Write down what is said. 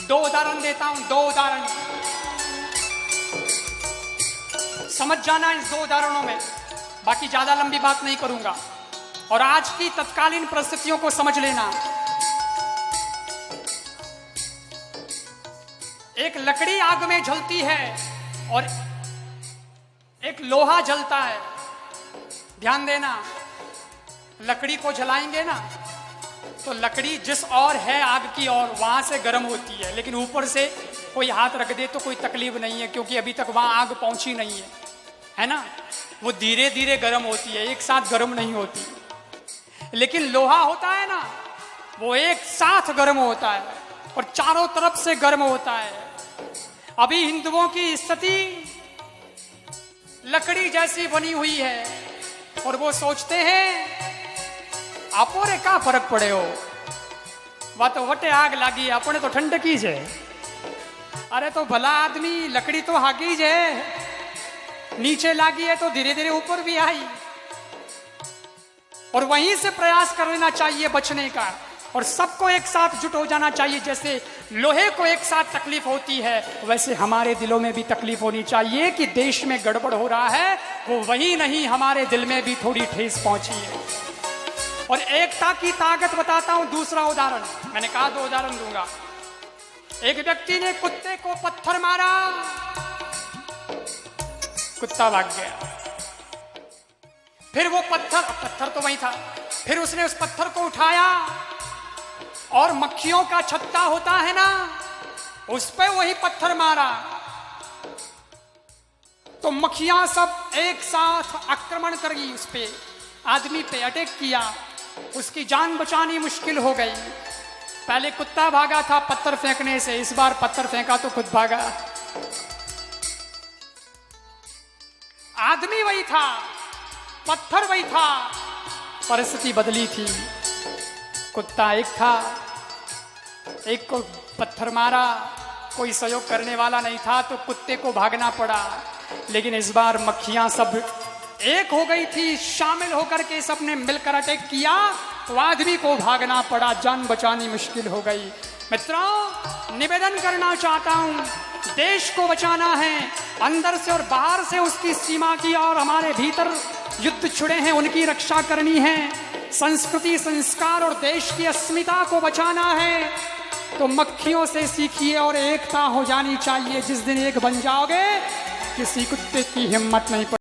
दो उदाहरण देता हूं, दो उदाहरण समझ जाना इन दो उदाहरणों में, बाकी ज्यादा लंबी बात नहीं करूंगा। और आज की तत्कालीन परिस्थितियों को समझ लेना। एक लकड़ी आग में जलती है और एक लोहा जलता है। ध्यान देना, लकड़ी को जलाएंगे ना तो लकड़ी जिस और है आग की और वहां से गर्म होती है, लेकिन ऊपर से कोई हाथ रख दे तो कोई तकलीफ नहीं है, क्योंकि अभी तक वहां आग पहुंची नहीं है ना। वो धीरे धीरे गर्म होती है, एक साथ गर्म नहीं होती। लेकिन लोहा होता है ना, वो एक साथ गर्म होता है और चारों तरफ से गर्म होता है। अभी हिंदुओं की स्थिति लकड़ी जैसी बनी हुई है और वो सोचते हैं अपोरे का फर्क पड़े हो, वह तो वटे आग लागी, अपने तो ठंडकी है। अरे तो भला आदमी, लकड़ी तो हागी है, नीचे लागी है तो धीरे धीरे ऊपर भी आई। और वहीं से प्रयास कर लेना चाहिए बचने का, और सबको एक साथ जुट हो जाना चाहिए। जैसे लोहे को एक साथ तकलीफ होती है, वैसे हमारे दिलों में भी तकलीफ होनी चाहिए कि देश में गड़बड़ हो रहा है, वो वही नहीं, हमारे दिल में भी थोड़ी ठेस पहुंची है। और एकता की ताकत बताता हूं, दूसरा उदाहरण। मैंने कहा दो उदाहरण दूंगा। एक व्यक्ति ने कुत्ते को पत्थर मारा, कुत्ता भाग गया। फिर वो पत्थर तो वही था, फिर उसने उस पत्थर को उठाया और मक्खियों का छत्ता होता है ना, उस पे वही पत्थर मारा तो मक्खियां सब एक साथ आक्रमण कर गई उस पे, आदमी पे अटैक किया। उसकी जान बचानी मुश्किल हो गई। पहले कुत्ता भागा था पत्थर फेंकने से, इस बार पत्थर फेंका तो खुद भागा। आदमी वही था, पत्थर वही था, परिस्थिति बदली थी। कुत्ता एक था, एक को पत्थर मारा, कोई सहयोग करने वाला नहीं था तो कुत्ते को भागना पड़ा। लेकिन इस बार मक्खियां सब एक हो गई थी, शामिल होकर के सबने मिलकर अटैक किया तो आदमी को भागना पड़ा, जान बचानी मुश्किल हो गई। मित्रों, निवेदन करना चाहता हूं, देश को बचाना है, अंदर से और बाहर से उसकी सीमा की, और हमारे भीतर युद्ध छुड़े हैं उनकी रक्षा करनी है। संस्कृति, संस्कार और देश की अस्मिता को बचाना है तो मक्खियों से सीखिए और एकता हो जानी चाहिए। जिस दिन एक बन जाओगे, किसी कुत्ते की हिम्मत नहीं